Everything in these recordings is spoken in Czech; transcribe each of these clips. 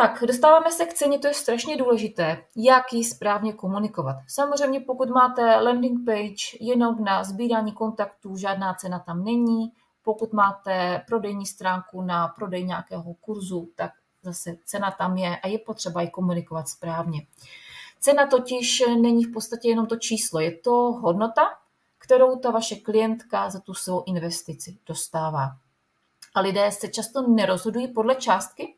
Tak, dostáváme se k ceně, to je strašně důležité, jak ji správně komunikovat. Samozřejmě pokud máte landing page jenom na sbírání kontaktů, žádná cena tam není. Pokud máte prodejní stránku na prodej nějakého kurzu, tak zase cena tam je a je potřeba ji komunikovat správně. Cena totiž není v podstatě jenom to číslo, je to hodnota, kterou ta vaše klientka za tu svou investici dostává. A lidé se často nerozhodují podle částky,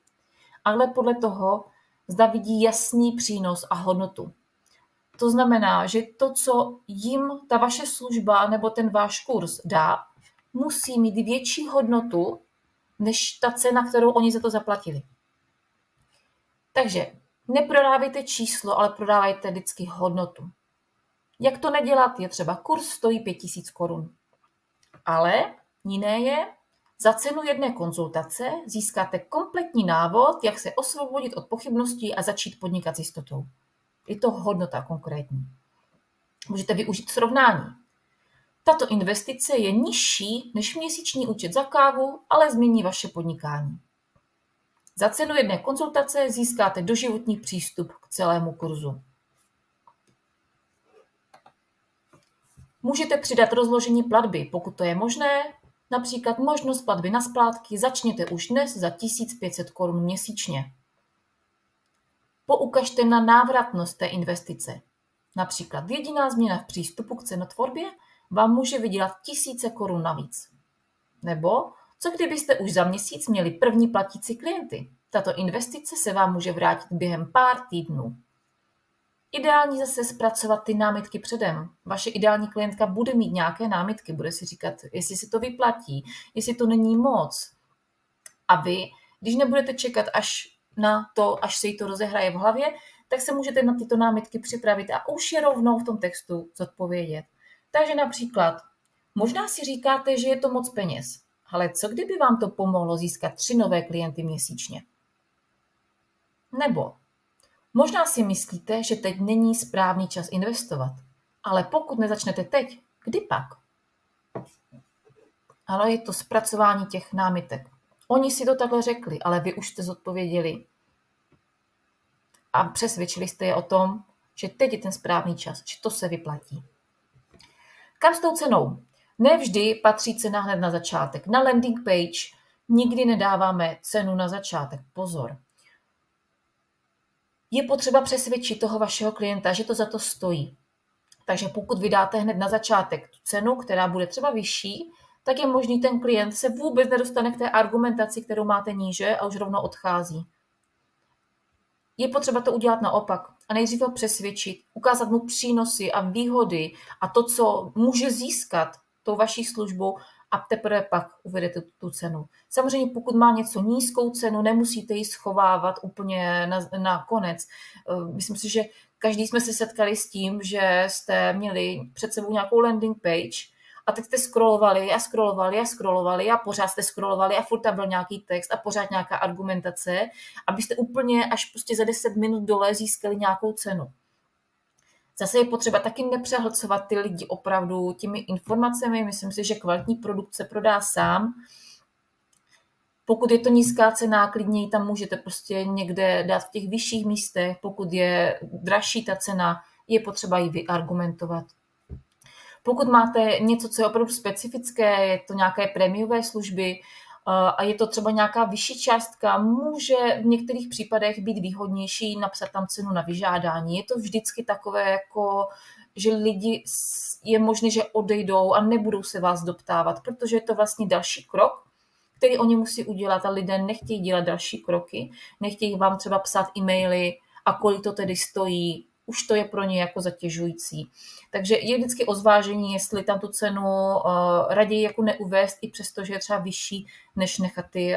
ale podle toho, zda vidí jasný přínos a hodnotu. To znamená, že to, co jim ta vaše služba nebo ten váš kurz dá, musí mít větší hodnotu, než ta cena, kterou oni za to zaplatili. Takže neprodávejte číslo, ale prodávejte vždycky hodnotu. Jak to nedělat? Je třeba kurz stojí 5000 korun. Ale jiné je, za cenu jedné konzultace získáte kompletní návod, jak se osvobodit od pochybností a začít podnikat s jistotou. Je to hodnota konkrétní. Můžete využít srovnání. Tato investice je nižší než měsíční účet za kávu, ale změní vaše podnikání. Za cenu jedné konzultace získáte doživotní přístup k celému kurzu. Můžete přidat rozložení platby, pokud to je možné, například možnost platby na splátky začněte už dnes za 1500 korun měsíčně. Poukažte na návratnost té investice. Například jediná změna v přístupu k cenotvorbě vám může vydělat 1000 korun navíc. Nebo co kdybyste už za měsíc měli první platící klienty? Tato investice se vám může vrátit během pár týdnů. Ideální zase zpracovat ty námitky předem. Vaše ideální klientka bude mít nějaké námitky, bude si říkat, jestli se to vyplatí, jestli to není moc. A vy, když nebudete čekat až na to, až se jí to rozehraje v hlavě, tak se můžete na tyto námitky připravit a už je rovnou v tom textu zodpovědět. Takže například, možná si říkáte, že je to moc peněz, ale co kdyby vám to pomohlo získat 3 nové klienty měsíčně? Nebo možná si myslíte, že teď není správný čas investovat, ale pokud nezačnete teď, kdy pak? Ale je to zpracování těch námitek. Oni si to takhle řekli, ale vy už jste zodpověděli a přesvědčili jste je o tom, že teď je ten správný čas, že to se vyplatí. Kam s tou cenou? Nevždy patří cena hned na začátek. Na landing page nikdy nedáváme cenu na začátek. Pozor. Je potřeba přesvědčit toho vašeho klienta, že to za to stojí. Takže pokud vydáte hned na začátek tu cenu, která bude třeba vyšší, tak je možný ten klient se vůbec nedostane k té argumentaci, kterou máte níže a už rovnou odchází. Je potřeba to udělat naopak a nejdřív ho přesvědčit, ukázat mu přínosy a výhody a to, co může získat tou vaší službou a teprve pak uvedete tu cenu. Samozřejmě pokud má něco nízkou cenu, nemusíte ji schovávat úplně na konec. Myslím si, že každý jsme se setkali s tím, že jste měli před sebou nějakou landing page a teď jste scrollovali a pořád jste scrollovali a furt tam byl nějaký text a pořád nějaká argumentace, abyste úplně až prostě za 10 minut dole získali nějakou cenu. Zase je potřeba taky nepřehlcovat ty lidi opravdu těmi informacemi. Myslím si, že kvalitní produkt se prodá sám. Pokud je to nízká cena, klidně ji tam můžete prostě někde dát v těch vyšších místech. Pokud je dražší ta cena, je potřeba ji vyargumentovat. Pokud máte něco, co je opravdu specifické, je to nějaké prémiové služby a je to třeba nějaká vyšší částka, může v některých případech být výhodnější napsat tam cenu na vyžádání. Je to vždycky takové, jako, že lidi je možné, že odejdou a nebudou se vás doptávat, protože je to vlastně další krok, který oni musí udělat a lidé nechtějí dělat další kroky, nechtějí vám třeba psát e-maily a kolik to tedy stojí, už to je pro ně jako zatěžující. Takže je vždycky o zvážení, jestli tam tu cenu raději jako neuvést, i přesto, že je třeba vyšší, než nechat ty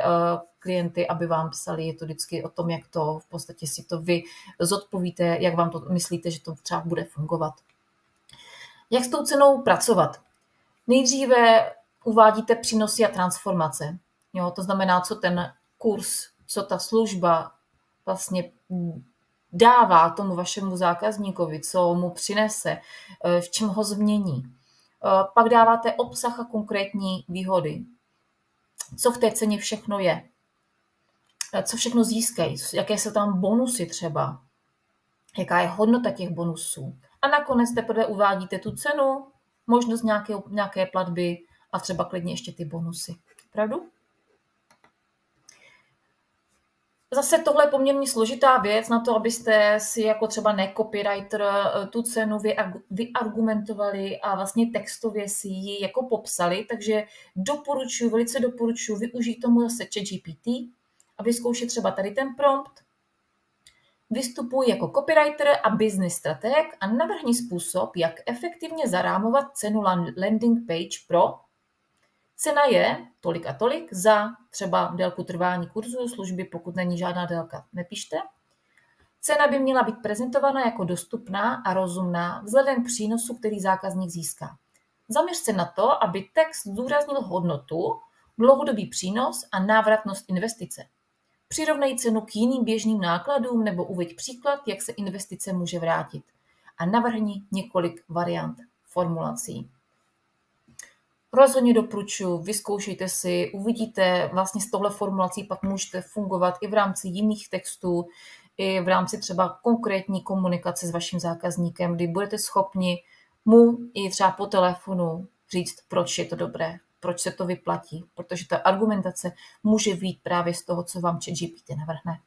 klienty, aby vám psali. Je to vždycky o tom, jak to v podstatě si to vy zodpovíte, jak vám to myslíte, že to třeba bude fungovat. Jak s tou cenou pracovat? Nejdříve uvádíte přínosy a transformace. Jo, to znamená, co ten kurz, co ta služba vlastně dává tomu vašemu zákazníkovi, co mu přinese, v čem ho změní. Pak dáváte obsah a konkrétní výhody. Co v té ceně všechno je. co všechno získají, jaké jsou tam bonusy třeba, jaká je hodnota těch bonusů. A nakonec teprve uvádíte tu cenu, možnost nějaké platby a třeba klidně ještě ty bonusy. Pravdu? Zase tohle je poměrně složitá věc na to, abyste si jako třeba ne-copywriter tu cenu vyargumentovali a vlastně textově si ji jako popsali, takže velice doporučuji využít tomu zase ChatGPT a vyzkoušet třeba tady ten prompt. Vystupuj jako copywriter a business strateg a navrhni způsob, jak efektivně zarámovat cenu landing page pro. Cena je tolik a tolik za třeba délku trvání kurzu, služby, pokud není žádná délka, nepište. Cena by měla být prezentovaná jako dostupná a rozumná vzhledem k přínosu, který zákazník získá. Zaměř se na to, aby text zdůraznil hodnotu, dlouhodobý přínos a návratnost investice. Přirovnej cenu k jiným běžným nákladům nebo uveď příklad, jak se investice může vrátit. A navrhni několik variant formulací. Rozhodně doporučuji, vyzkoušejte si, uvidíte, vlastně s touhle formulací pak můžete fungovat i v rámci jiných textů, i v rámci třeba konkrétní komunikace s vaším zákazníkem, kdy budete schopni mu i třeba po telefonu říct, proč je to dobré, proč se to vyplatí, protože ta argumentace může vyjít právě z toho, co vám ChatGPT navrhne.